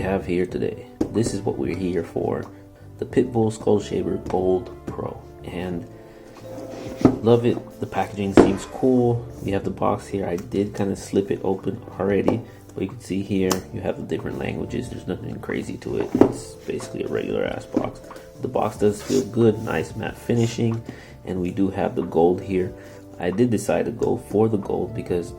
have here today? This is what we're here for. The Pitbull Skull Shaver Gold Pro. And love it. The packaging seems cool. We have the box here. I did kind of slip it open already. But you can see here, you have the different languages. There's nothing crazy to it. It's basically a regular ass box. The box does feel good. Nice matte finishing. And we do have the gold here. I did decide to go for the gold because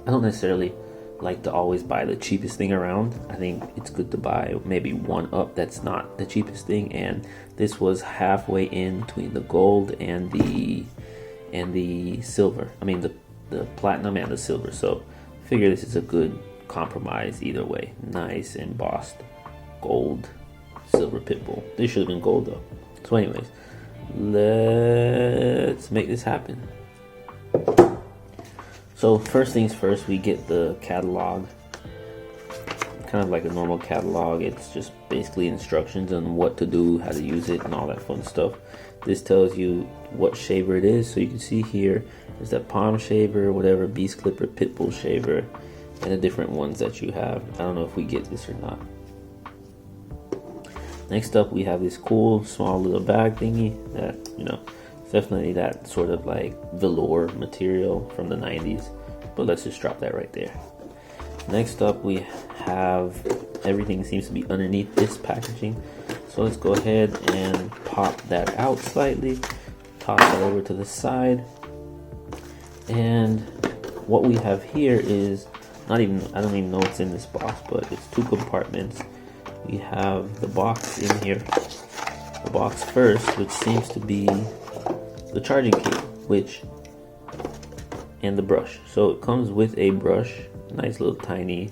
I don't necessarily like to always buy the cheapest thing around. I think it's good to buy maybe one up that's not the cheapest thing, and this was halfway in between the gold and the silver. I mean the platinum and the silver. So I figure this is a good compromise either way. Nice embossed gold silver Pitbull. This should have been gold though. So anyways, let's make this happen. So first things first, we get the catalog, kind of like a normal catalog. It's just basically instructions on what to do, how to use it, and all that fun stuff. This tells you what shaver it is. So you can see here, there's that palm shaver, whatever, beast clipper, Pitbull shaver, and the different ones that you have. I don't know if we get this or not. Next up, we have this cool small little bag thingy that, you know, definitely that sort of like velour material from the 90s, but let's just drop that right there. Next up, we have everything seems to be underneath this packaging, so let's go ahead and pop that out slightly, toss that over to the side, and what we have here is I don't even know what's in this box, but it's two compartments. We have the box in here, the box first, which seems to be the charging cable, and the brush. So it comes with a brush, nice little tiny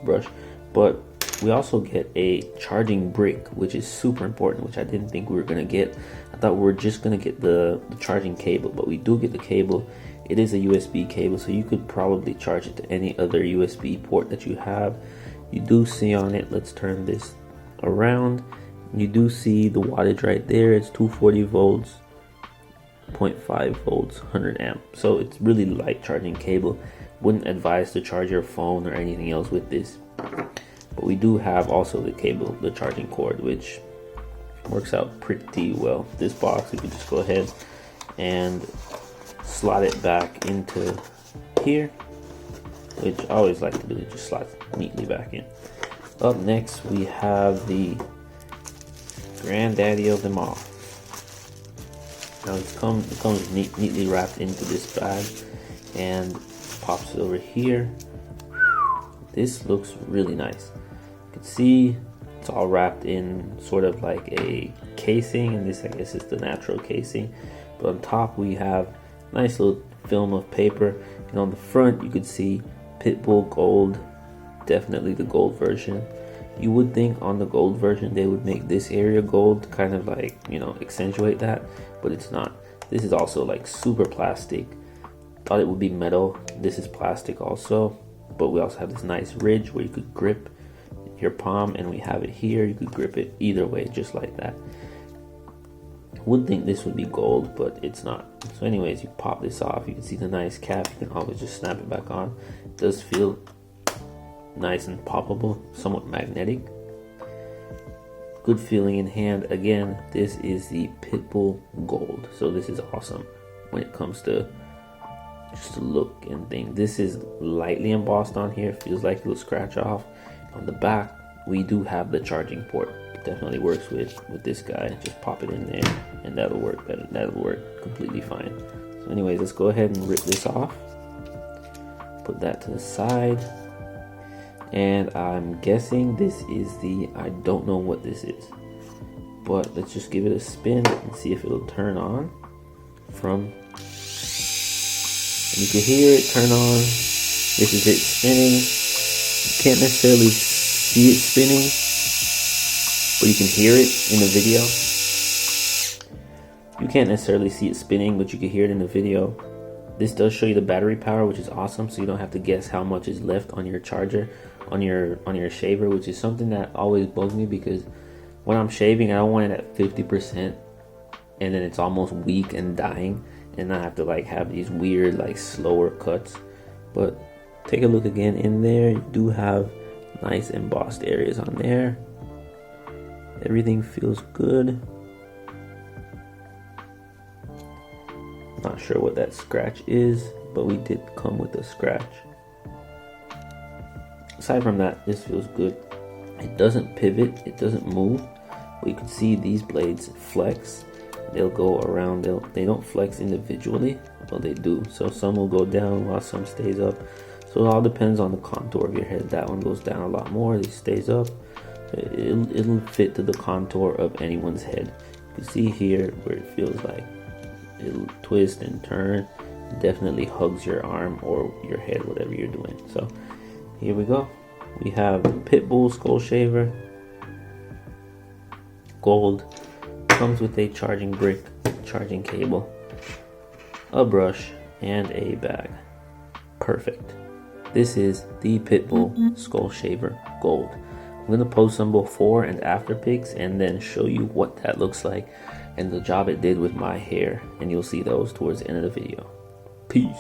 brush, but we also get a charging brick, which is super important, which I didn't think we were gonna get. I thought we were just gonna get the charging cable, but we do get the cable. It is a USB cable, so you could probably charge it to any other USB port that you have. You do see on it, let's turn this around, you do see the wattage right there. It's 240 volts, 0.5 volts, 100 amp. So it's really light charging cable. Wouldn't advise to charge your phone or anything else with this. But we do have also the cable, the charging cord, which works out pretty well. This box, we can just go ahead and slot it back into here, which I always like to do. It just slots neatly back in. Up next, we have the granddaddy of them all. Now it comes neatly wrapped into this bag and pops it over here. This looks really nice. You can see it's all wrapped in sort of like a casing, and this I guess is the natural casing. But on top we have a nice little film of paper, and on the front you could see Pitbull Gold, definitely the gold version. You would think on the gold version they would make this area gold, kind of like, you know, accentuate that, but it's not. This is also like super plastic. Thought it would be metal. This is plastic also, but we also have this nice ridge where you could grip your palm, and we have it here. You could grip it either way, just like that. Would think this would be gold, but it's not. So anyways, you pop this off, you can see the nice cap. You can always just snap it back on. It does feel nice and poppable, somewhat magnetic. Good feeling in hand. Again, this is the Pitbull Gold, so this is awesome when it comes to just the look and thing. This is lightly embossed on here, feels like it'll scratch off. On the back, we do have the charging port. It definitely works with this guy. Just pop it in there and that'll work. That'll work completely fine. So anyways, let's go ahead and rip this off. Put that to the side. And I'm guessing this is I don't know what this is, but let's just give it a spin and see if it'll turn on from, and you can hear it turn on. This is it spinning. You can't necessarily see it spinning, but you can hear it in the video. You can't necessarily see it spinning, but you can hear it in the video. This does show you the battery power, which is awesome, so you don't have to guess how much is left on your charger, on your shaver, which is something that always bugs me, because when I'm shaving, I don't want it at 50% and then it's almost weak and dying, and I have to like have these weird like slower cuts. But take a look again in there. You do have Nice embossed areas on there. Everything feels good. Not sure what that scratch is, but we did come with a scratch. Aside from that, this feels good. It doesn't pivot, it doesn't move. But you can see these blades flex. They'll go around, they don't flex individually, well they do. So some will go down while some stays up. So it all depends on the contour of your head. That one goes down a lot more, this stays up. It'll fit to the contour of anyone's head. You can see here where it feels like it'll twist and turn. It definitely hugs your arm or your head, whatever you're doing. So here we go. We have Pitbull skull shaver, gold. Comes with a charging brick, charging cable, a brush, and a bag. Perfect. This is the Pitbull skull shaver gold. I'm gonna post some before and after pics and then show you what that looks like and the job it did with my hair, and you'll see those towards the end of the video. Peace.